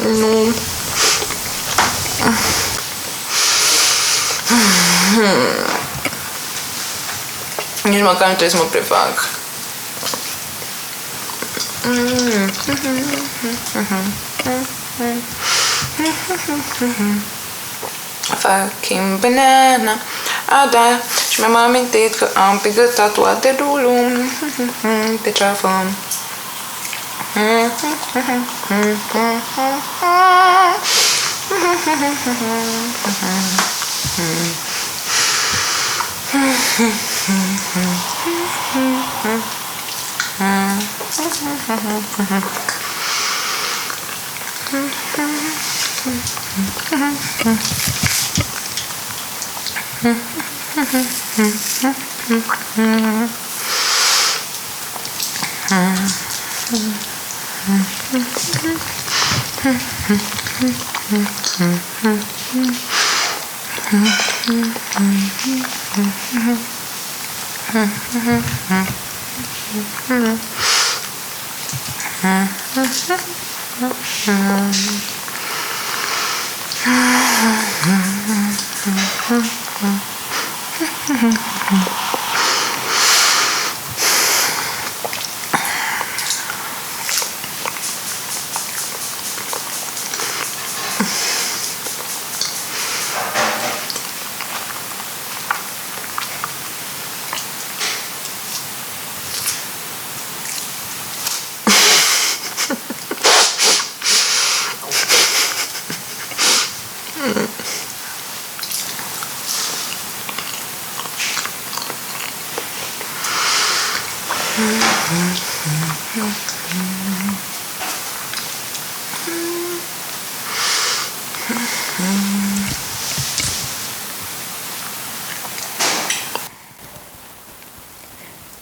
Nu. Nici măcar nu trebuie să mă prefac. Fucking banana. Da. Și mi-am amintit că am pe gât tatuat de Lulu pe ceafă.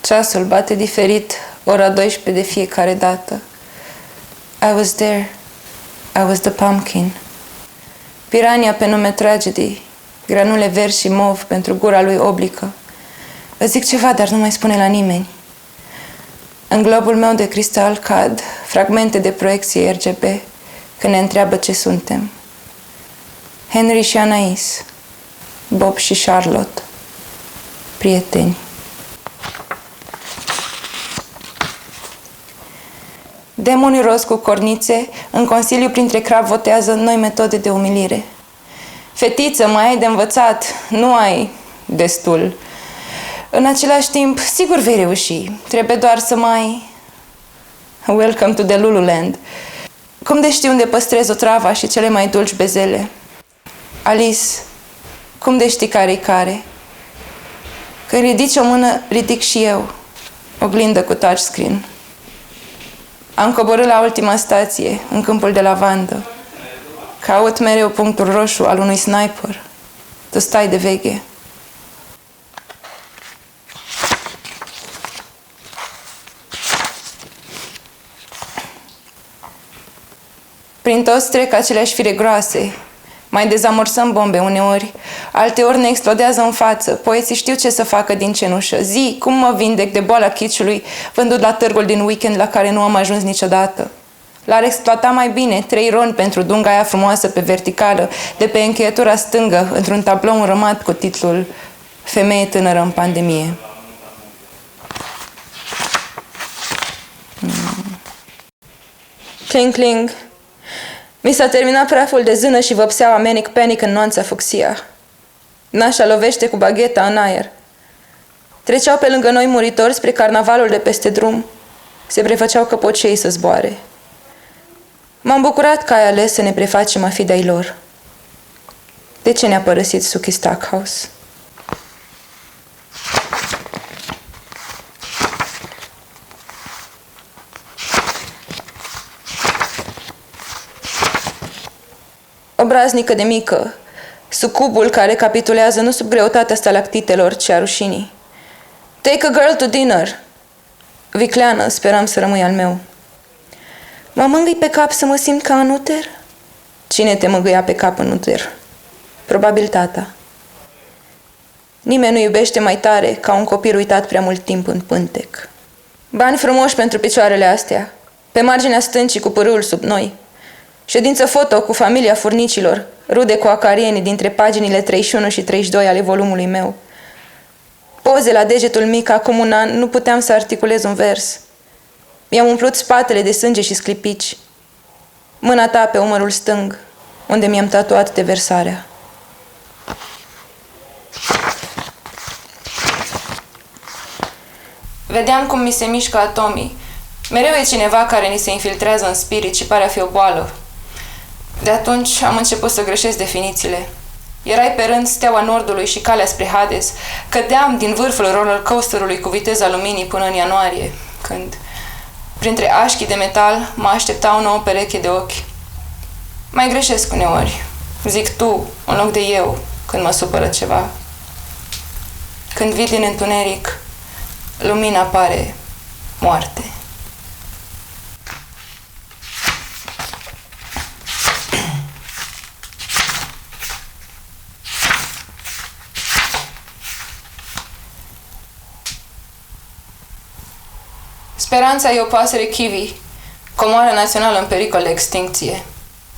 Ceasul bate diferit, ora 12 de fiecare dată. I was there. I was the pumpkin. Pirania pe nume Tragedy, granule verzi și mov pentru gura lui oblică. Îți zic ceva, dar nu mai spune la nimeni. În globul meu de cristal cad fragmente de proiecție RGB când ne întreabă ce suntem. Henry și Anais, Bob și Charlotte, prieteni. Demonii roz cu cornițe, în consiliu printre crab votează noi metode de umilire. Fetiță, mai ai de învățat, nu ai destul. În același timp, sigur vei reuși, trebuie doar să mai... Welcome to the Lululand. Cum de știi unde păstrezi otrava și cele mai dulci bezele? Alice, cum de știi care-i care? Când ridici o mână, ridic și eu. Oglindă cu touchscreen. Am coborât la ultima stație, în câmpul de lavandă. Caut mereu punctul roșu al unui sniper. Tu stai de veche. Prin toți trec aceleași fire groase. Mai dezamorsăm bombe uneori, alteori ne explodează în față. Poeții știu ce să facă din cenușă. Zi, cum mă vindec de boala chiciului vândut la târgul din weekend la care nu am ajuns niciodată. L-ar exploata mai bine 3 roni pentru dunga aia frumoasă pe verticală, de pe încheietura stângă, într-un tablou înrămat cu titlul Femeie tânără în pandemie. Cling, cling. Mi s-a terminat praful de zână și vopseaua Manic Panic în nuanța fucsia. Nașa lovește cu bagheta în aer. Treceau pe lângă noi muritori spre carnavalul de peste drum. Se prefăceau căpocei să zboare. M-am bucurat că ai ales să ne prefacem a fi de-ai lor. De ce ne-a părăsit Suki Stackhouse? Obraznică de mică, sucubul care capitulează nu sub greutatea stalactitelor, ci a rușinii. Take a girl to dinner. Vicleană, speram să rămâi al meu. Mă mângâi pe cap să mă simt ca în uter? Cine te mângâia pe cap în uter? Probabil tata. Nimeni nu iubește mai tare ca un copil uitat prea mult timp în pântec. Bani frumoși pentru picioarele astea, pe marginea stâncii cu pârâul sub noi. Ședință foto cu familia furnicilor, rude cu acarieni dintre paginile 31 și 32 ale volumului meu. Poze la degetul mic, acum un an, nu puteam să articulez un vers. Mi-am umplut spatele de sânge și sclipici. Mâna ta pe umărul stâng, unde mi-am tatuat deversarea. Vedeam cum mi se mișcă atomii. Mereu e cineva care ni se infiltrează în spirit și pare a fi o boală. De atunci am început să greșesc definițiile. Erai pe rând steaua nordului și calea spre Hades. Cădeam din vârful roller coasterului cu viteza luminii până în ianuarie, când, printre așchii de metal, mă aștepta o nouă pereche de ochi. Mai greșesc uneori. Zic tu, în loc de eu, când mă supără ceva. Când vii din întuneric, lumina pare moarte. Speranța e o pasăre kiwi, comoară națională în pericol de extincție.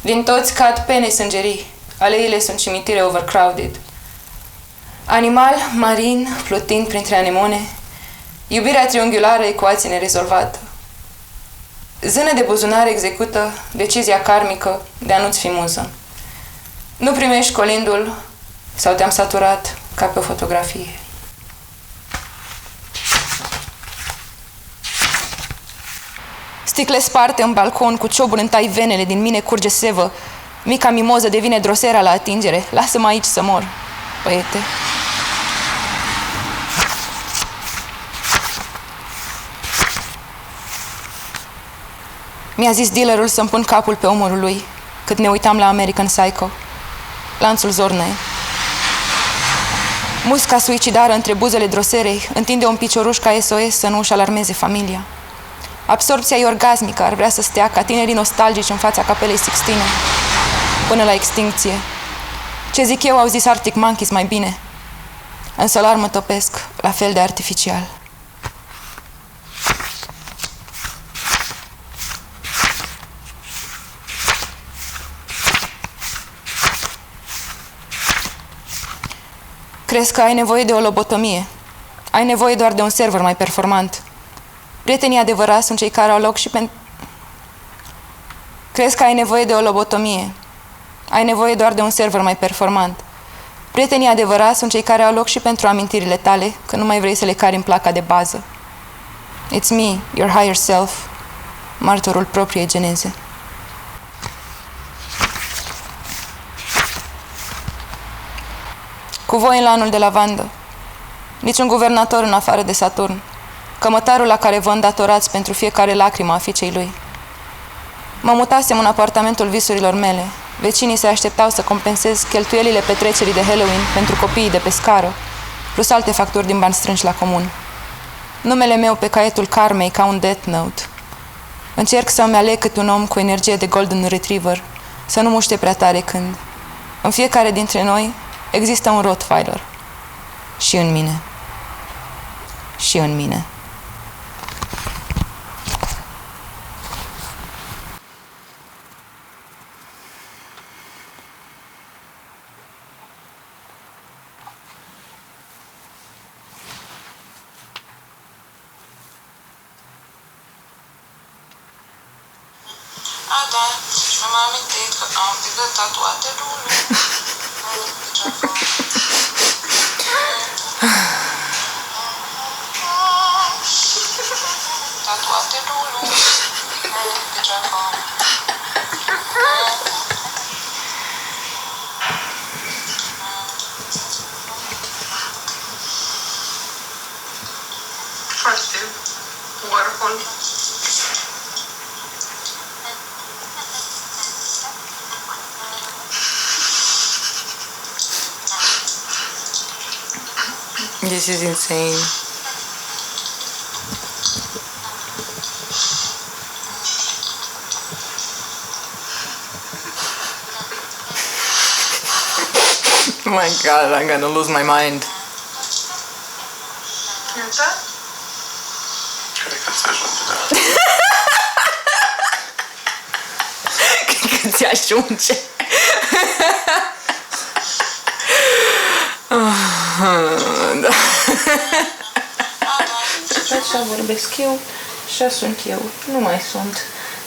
Din toți cad pene sângerii, aleile sunt cimitire overcrowded. Animal marin, plutind printre anemone, iubirea triunghiulară, ecuație nerezolvată. Zână de buzunar execută decizia karmică de a nu-ți fi muză. Nu primești colindul sau te-am saturat ca pe o fotografie. Sticle sparte în balcon, cu ciobul în tai venele, din mine curge sevă. Mica mimoză devine drosera la atingere. Lasă-mă aici să mor, băiete. Mi-a zis dealerul să-mi pun capul pe umărul lui, cât ne uitam la American Psycho. Lanțul zornăie. Musca suicidară între buzele droserei întinde un picioruș ca SOS să nu își alarmeze familia. Absorpția e orgasmică, ar vrea să stea ca tinerii nostalgici în fața capelei Sixtine, până la extincție. Ce zic eu, au zis Arctic Monkeys mai bine. În solar mă topesc, la fel de artificial. Crezi că ai nevoie de o lobotomie. Ai nevoie doar de un server mai performant. Prietenii adevărați sunt cei care au loc și pentru... Crezi că ai nevoie de o lobotomie. Ai nevoie doar de un server mai performant. Prietenii adevărați sunt cei care au loc și pentru amintirile tale, când nu mai vrei să le cari în placa de bază. It's me, your higher self, martorul propriei geneze. Cu voi în lanul de lavandă. Niciun guvernator în afară de Saturn. Cămătarul la care vă îndatorați pentru fiecare lacrimă a fiicei lui. Mă mutasem în apartamentul visurilor mele. Vecinii se așteptau să compensez cheltuielile petrecerii de Halloween pentru copiii de pe scară, plus alte facturi din bani strânși la comun. Numele meu pe caietul karmei ca un death note. Încerc să-mi aleg cât un om cu energie de golden retriever, să nu muște prea tare când, în fiecare dintre noi, există un Rottweiler. Și în mine. Și în mine. Da, și mi-am amintit că am picat tatuate lulu. Tatuate lulu. Foarte Warhol. This is insane. Oh my god, I'm gonna lose my mind. Iată? Cred că ți ajunge, da. Cred că se ajunge. Da. Așa vorbesc eu, așa sunt eu. Nu mai sunt.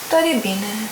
Dar e bine.